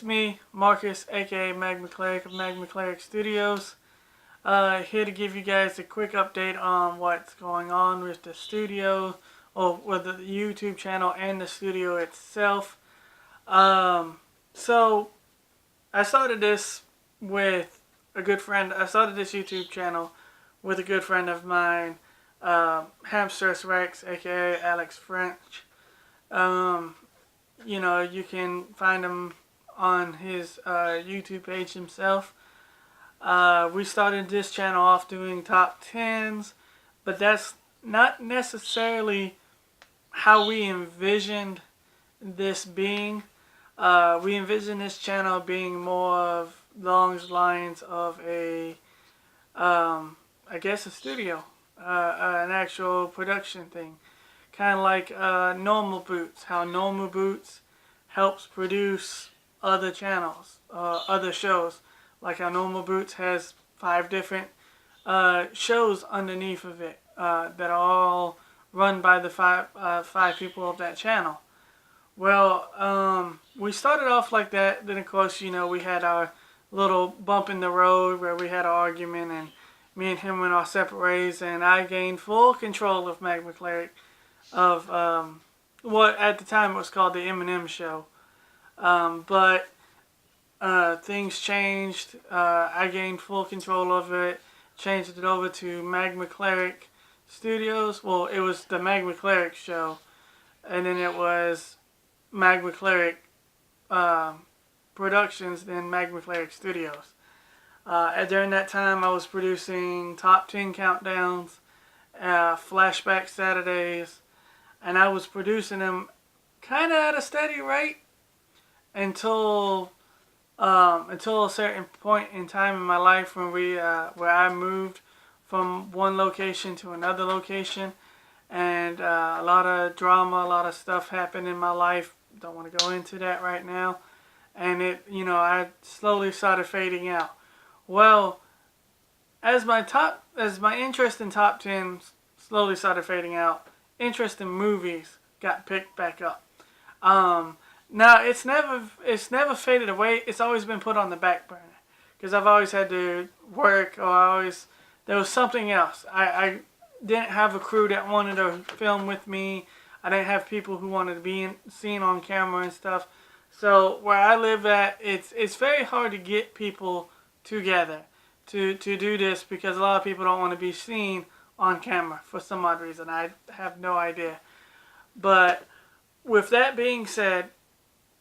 It's me, Marcus, aka Magma Cleric of Magma Cleric Studios. Here to give you guys a quick update on what's going on with the studio, or with the YouTube channel and the studio itself. So I started this with a good friend. I started this YouTube channel with a good friend of mine, Hamstress Rex, aka Alex French. You can find him on his YouTube page himself. We started this channel off doing top 10s, but that's not necessarily how we envisioned this being. We envisioned this channel being more of along the lines of I guess a studio, an actual production thing. Kind of like Normal Boots, how Normal Boots helps produce other channels, other shows. Like how Normal Boots has 5 different shows underneath of it that are all run by the five people of that channel. Well, we started off like that. Then of course, we had our little bump in the road where we had an argument, and me and him went our separate ways, and I gained full control of Magma Cleric, of what at the time it was called the M&M Show. But things changed. I gained full control of it, changed it over to Magma Cleric Studios. Well, it was the Magma Cleric Show, and then it was Magma Cleric Productions, then Magma Cleric Studios. During that time, I was producing top 10 countdowns, flashback Saturdays, and I was producing them kind of at a steady rate until a certain point in time in my life when where I moved from one location to another location, and a lot of drama, a lot of stuff happened in my life. Don't want to go into that right now, and I slowly started fading out. Well, as my interest in top 10 slowly started fading out, interest in movies got picked back up. Now it's never faded away. It's always been put on the back burner because I've always had to work, or there was something else. I didn't have a crew that wanted to film with me. I didn't have people who wanted to be seen on camera and stuff. So where I live at, it's very hard to get people together to do this because a lot of people don't want to be seen on camera for some odd reason. I have no idea. But with that being said,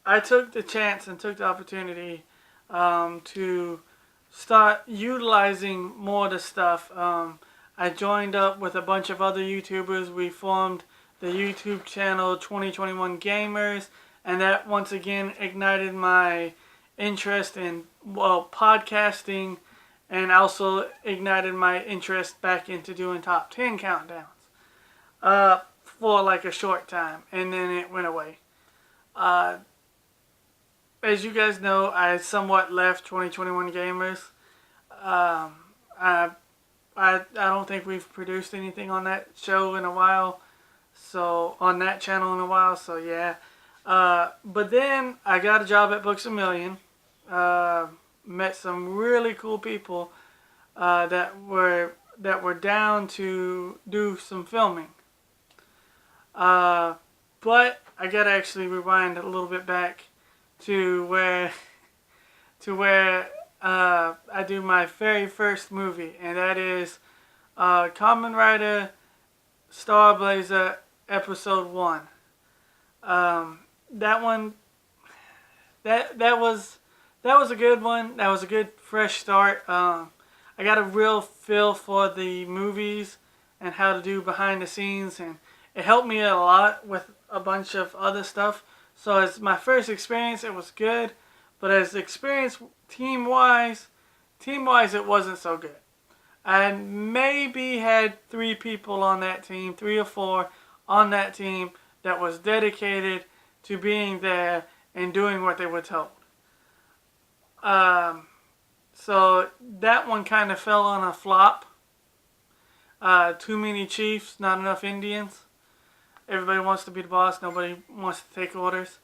I took the chance and took the opportunity to start utilizing more of the stuff. I joined up with a bunch of other YouTubers. We formed the YouTube channel 2021 Gamers, and that once again ignited my interest in podcasting, and also ignited my interest back into doing top 10 countdowns for like a short time, and then it went away. As you guys know, I somewhat left 2021 Gamers. I don't think we've produced anything on that show in a while, so on that channel in a while. So yeah. But then I got a job at Books A Million. Met some really cool people that were down to do some filming. But I gotta actually rewind a little bit back to where I do my very first movie, and that is Kamen Rider Star Blazer Episode 1. That one, that was a good one. That was a good fresh start. I got a real feel for the movies and how to do behind the scenes, and it helped me a lot with a bunch of other stuff. So as my first experience, it was good, but as experience team-wise, it wasn't so good. I maybe had 3 people on that team, 3 or 4 on that team that was dedicated to being there and doing what they were told. So that one kind of fell on a flop. Too many chiefs, not enough Indians. Everybody wants to be the boss. Nobody wants to take orders.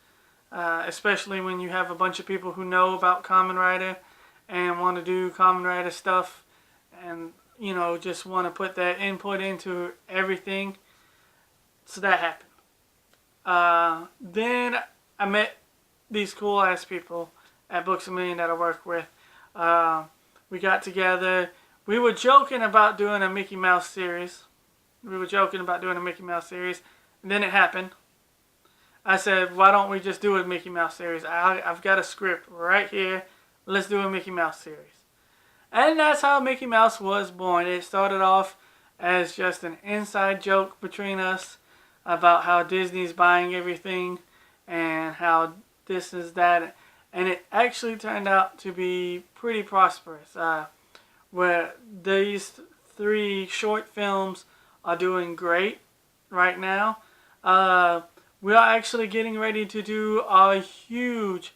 especially when you have a bunch of people who know about Kamen Rider and want to do Kamen Rider stuff, and just want to put that input into everything. So that happened. Then I met these cool ass people at Books A Million that I work with. We got together. We were joking about doing a Mickey Mouse series. And then it happened. I said, why don't we just do a Mickey Mouse series? I've got a script right here. Let's do a Mickey Mouse series. And that's how Mickey Mouse was born. It started off as just an inside joke between us about how Disney's buying everything and how this is that. And it actually turned out to be pretty prosperous. Where these 3 short films are doing great right now. We are actually getting ready to do a huge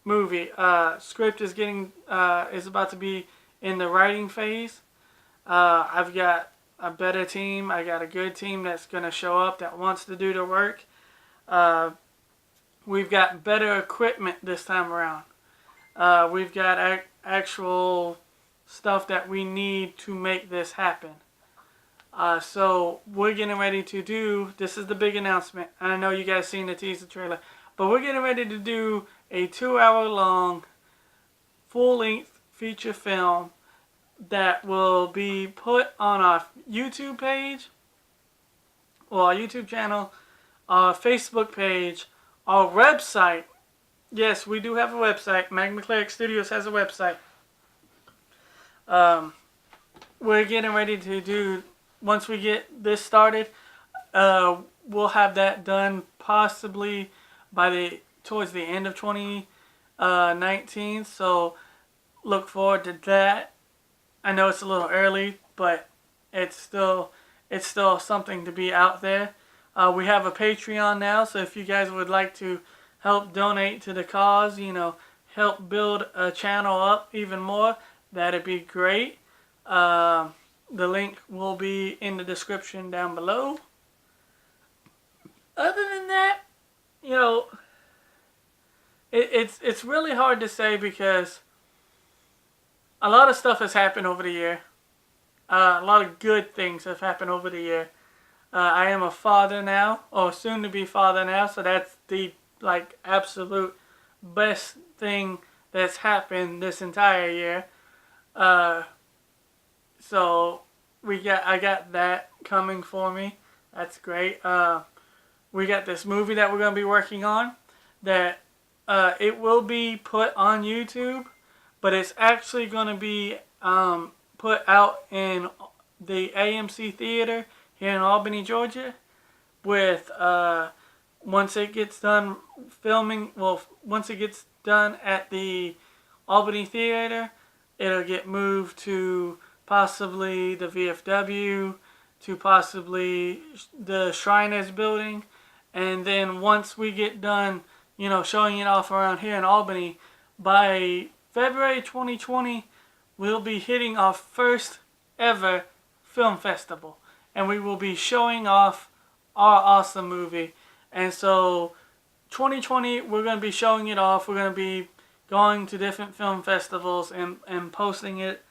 movie. Script is about to be in the writing phase. I've got a better team. I got a good team that's going to show up that wants to do the work. We've got better equipment this time around. We've got actual stuff that we need to make this happen. So we're getting ready to do, this is the big announcement. I know you guys seen the teaser trailer, but we're getting ready to do a 2-hour-long, full-length feature film that will be put on our YouTube page, or our YouTube channel, our Facebook page, our website. Yes, we do have a website. Magma Cleric Studios has a website. We're getting ready to do, once we get this started, we'll have that done possibly towards the end of 2019. So look forward to that. I know it's a little early, but it's still something to be out there. We have a Patreon now, so if you guys would like to help donate to the cause, help build a channel up even more, that'd be great. The link will be in the description down below. Other than that, it's really hard to say because a lot of stuff has happened over the year. A lot of good things have happened over the year. I am a father now, or soon to be father now, so that's the absolute best thing that's happened this entire year. So I got that coming for me. That's great. We got this movie that we're gonna be working on that it will be put on YouTube, but it's actually gonna be put out in the AMC Theater here in Albany, Georgia, with once it gets done filming, once it gets done at the Albany Theater, it'll get moved to possibly the VFW, to possibly the Shriners building, and then once we get done, showing it off around here in Albany, by February 2020, we'll be hitting our first ever film festival. And we will be showing off our awesome movie. And so 2020, we're going to be showing it off. We're going to be going to different film festivals and posting it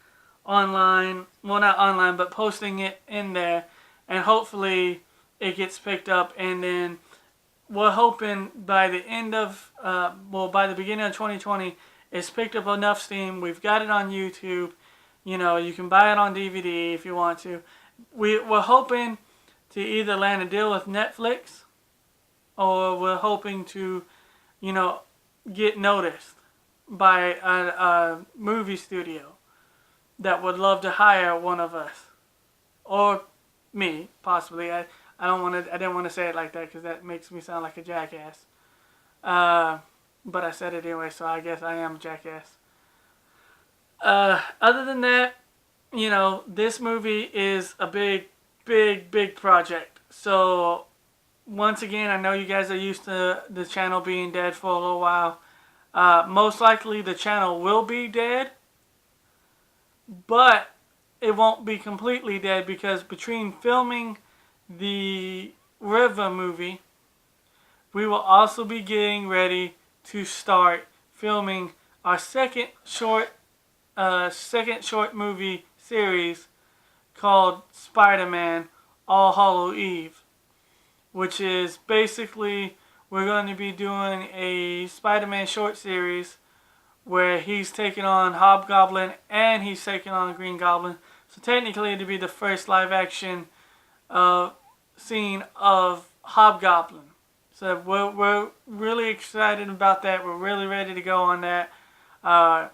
online. Well, not online, but posting it in there. And hopefully it gets picked up. And then we're hoping by the end of, by the beginning of 2020, it's picked up enough steam. We've got it on YouTube. You can buy it on DVD if you want to. We're hoping to either land a deal with Netflix, or we're hoping to, get noticed by a movie studio that would love to hire one of us, or me possibly. I didn't want to say it like that because that makes me sound like a jackass. But I said it anyway, so I guess I am a jackass. Other than that, this movie is a big project. So once again, I know you guys are used to the channel being dead for a little while. Most likely the channel will be dead, but it won't be completely dead because between filming the River movie, we will also be getting ready to start filming our second short movie series called Spider-Man All Hallow Eve, which is basically we're going to be doing a Spider-Man short series where he's taking on Hobgoblin and he's taking on Green Goblin. So technically it'd be the first live action scene of Hobgoblin. So we're really excited about that. We're really ready to go on that. I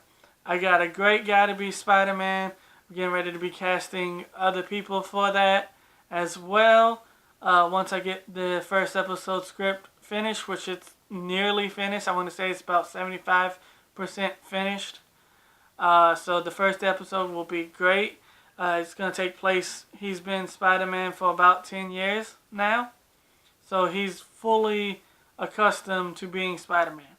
got a great guy to be Spider-Man. We're getting ready to be casting other people for that as well. Once I get the first episode script finished, which it's nearly finished. I want to say it's about 75% finished. So the first episode will be great. It's going to take place, he's been Spider-Man for about 10 years now. So he's fully accustomed to being Spider-Man.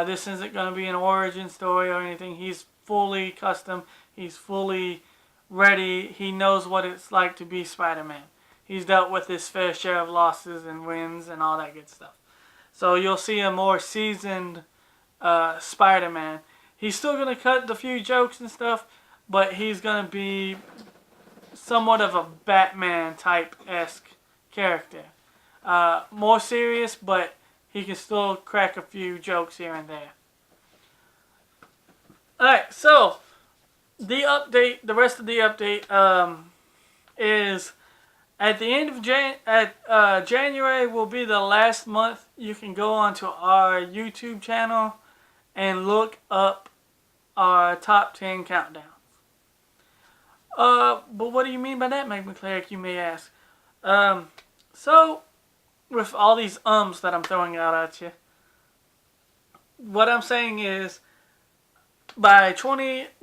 This isn't going to be an origin story or anything. He's fully accustomed. He's fully ready. He knows what it's like to be Spider-Man. He's dealt with his fair share of losses and wins and all that good stuff. So you'll see a more seasoned Spider-Man. He's still going to cut the few jokes and stuff, but he's going to be somewhat of a Batman type-esque character. More serious, but he can still crack a few jokes here and there. Alright, so the rest of the update is at the end of January will be the last month you can go onto our YouTube channel and look up our top 10 countdowns. But what do you mean by that, Meg McClarick, you may ask? So with all these that I'm throwing out at you, what I'm saying is by January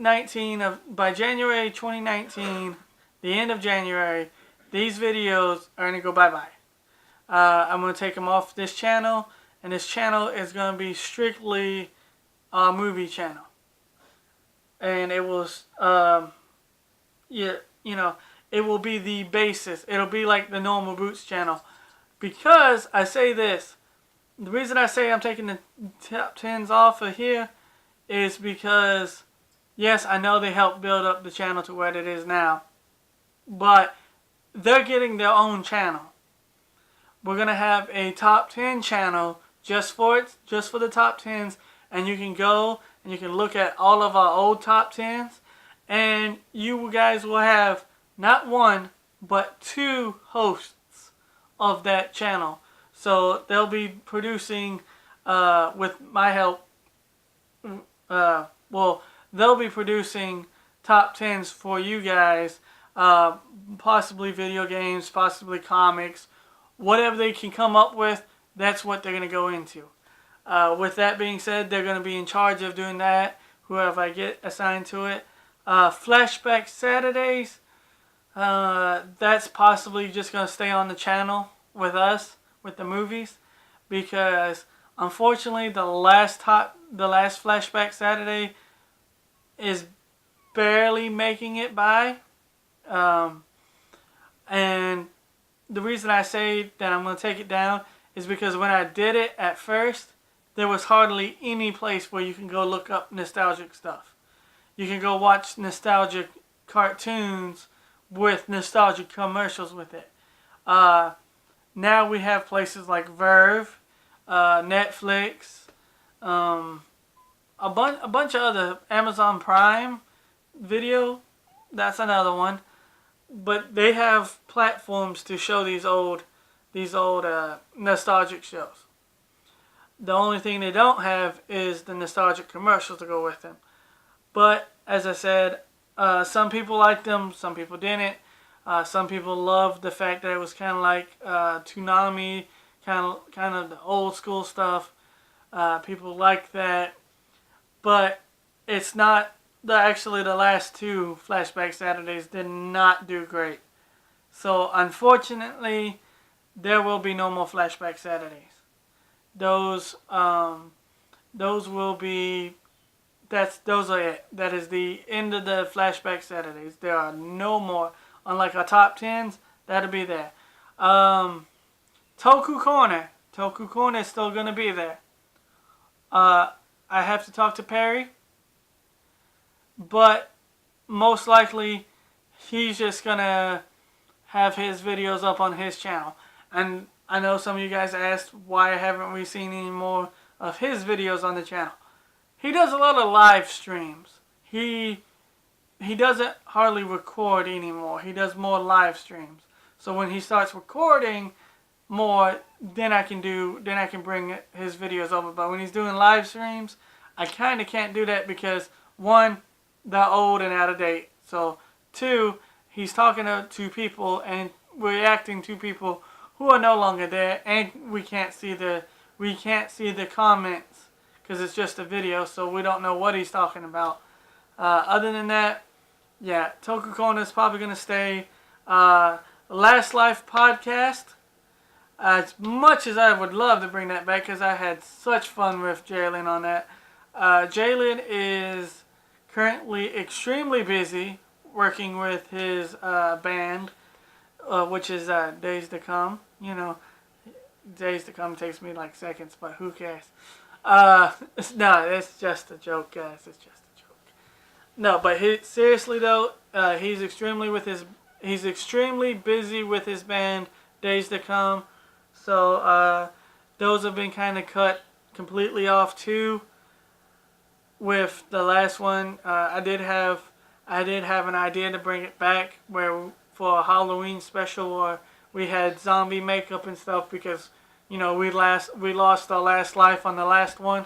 2019, the end of January, these videos are going to go bye-bye. I'm going to take them off this channel, and this channel is going to be strictly a movie channel. And it was, it will be the basis. It'll be like the Normal Boots channel. Because I say this, the reason I say I'm taking the top 10s off of here is because, yes, I know they helped build up the channel to where it is now, but they're getting their own channel. We're going to have a top 10 channel just for the top 10s, and you can go and you can look at all of our old top 10s, and you guys will have not one, but two hosts of that channel. So they'll be producing, with my help, they'll be producing top 10s for you guys, possibly video games, possibly comics, whatever they can come up with, that's what they're going to go into. With that being said, they're going to be in charge of doing that, whoever I get assigned to it. Flashback Saturdays, that's possibly just going to stay on the channel with us, with the movies, because unfortunately the last Flashback Saturday is barely making it by. And the reason I say that I'm going to take it down is because when I did it at first, there was hardly any place where you can go look up nostalgic stuff. You can go watch nostalgic cartoons with nostalgic commercials with it. Now we have places like Verve, Netflix, a bunch of other, Amazon Prime Video, that's another one. But they have platforms to show these old nostalgic shows. The only thing they don't have is the nostalgic commercials to go with them. But as I said, some people liked them, some people didn't. Some people loved the fact that it was kind of like Toonami, kind of the old school stuff. People like that, but it's not. Actually, the last two Flashback Saturdays did not do great. So unfortunately, there will be no more Flashback Saturdays. Those will be. Those are it. That is the end of the Flashback Saturdays. There are no more. Unlike our top 10s, that'll be there. Toku Corner. Toku Corner is still going to be there. I have to talk to Perry, but most likely he's just going to have his videos up on his channel. And I know some of you guys asked why haven't we seen any more of his videos on the channel. He does a lot of live streams. He doesn't hardly record anymore. He does more live streams. So when he starts recording more, then I can bring his videos over. But when he's doing live streams, I kind of can't do that because one, they're old and out of date. So two, he's talking to people and reacting to people who are no longer there, and we can't see the comments because it's just a video, so we don't know what he's talking about. Other than that, yeah, Toku Corner is probably gonna stay. Last Life podcast. As much as I would love to bring that back, because I had such fun with Jalen on that. Jalen is currently extremely busy working with his band, which is Days to Come. You know, Days to Come takes me like seconds, but who cares? No, it's just a joke, guys. It's just a joke. No, but seriously though, he's extremely busy with his band, Days to Come. So those have been kind of cut completely off too. With the last one, I did have an idea to bring it back for a Halloween special where we had zombie makeup and stuff because, you know, we lost our last life on the last one,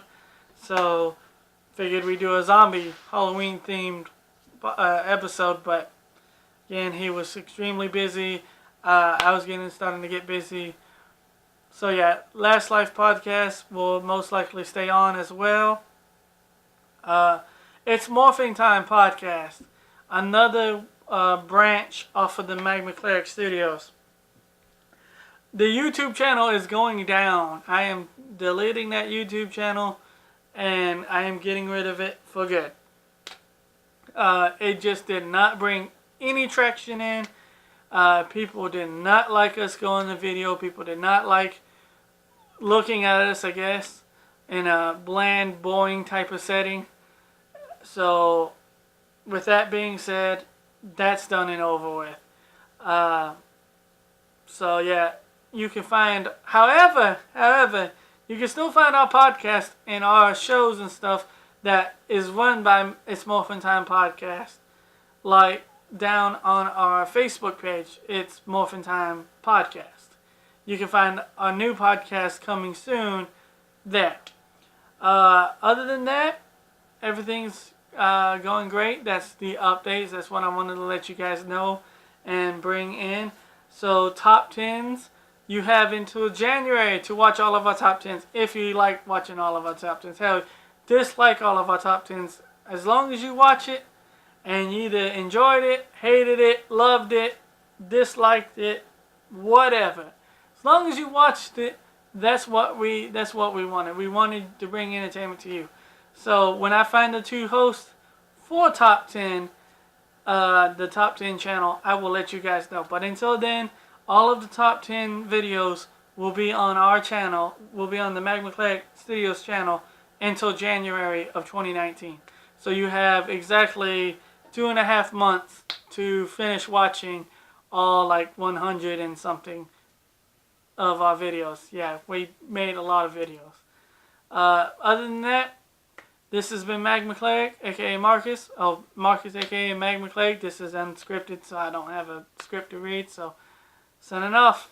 so figured we'd do a zombie Halloween themed episode. But again, he was extremely busy. I was starting to get busy. So yeah, Last Life podcast will most likely stay on as well. It's Morphing Time podcast, another branch off of the Magma Cleric Studios. The YouTube channel is going down. I am deleting that YouTube channel, and I am getting rid of it for good. It just did not bring any traction in. People did not like us going the video. People did not like looking at us, I guess, in a bland, boring type of setting. So, with that being said, that's done and over with. So yeah, you can find, however, you can still find our podcast and our shows and stuff that is run by It's Morphin Time Podcast. Like down on our Facebook page, It's Morphin Time Podcast. You can find our new podcast coming soon there. Other than that, everything's going great. That's the updates. That's what I wanted to let you guys know and bring in. So top 10s, you have until January to watch all of our top 10s if you like watching all of our top 10s. Hell, dislike all of our top 10s. As long as you watch it and you either enjoyed it, hated it, loved it, disliked it, whatever. As long as you watched it, that's what we wanted. We wanted to bring entertainment to you. So when I find the two hosts for top 10, the top 10 channel, I will let you guys know. But until then, all of the top 10 videos will be on our channel, will be on the Magma Cleric Studios channel until January of 2019. So you have exactly 2.5 months to finish watching all like 100 and something of our videos. Yeah, we made a lot of videos. Other than that, this has been Magma Cleric, aka Marcus. Oh, Marcus, aka Magma Cleric. This is unscripted, so I don't have a script to read. So, signing off.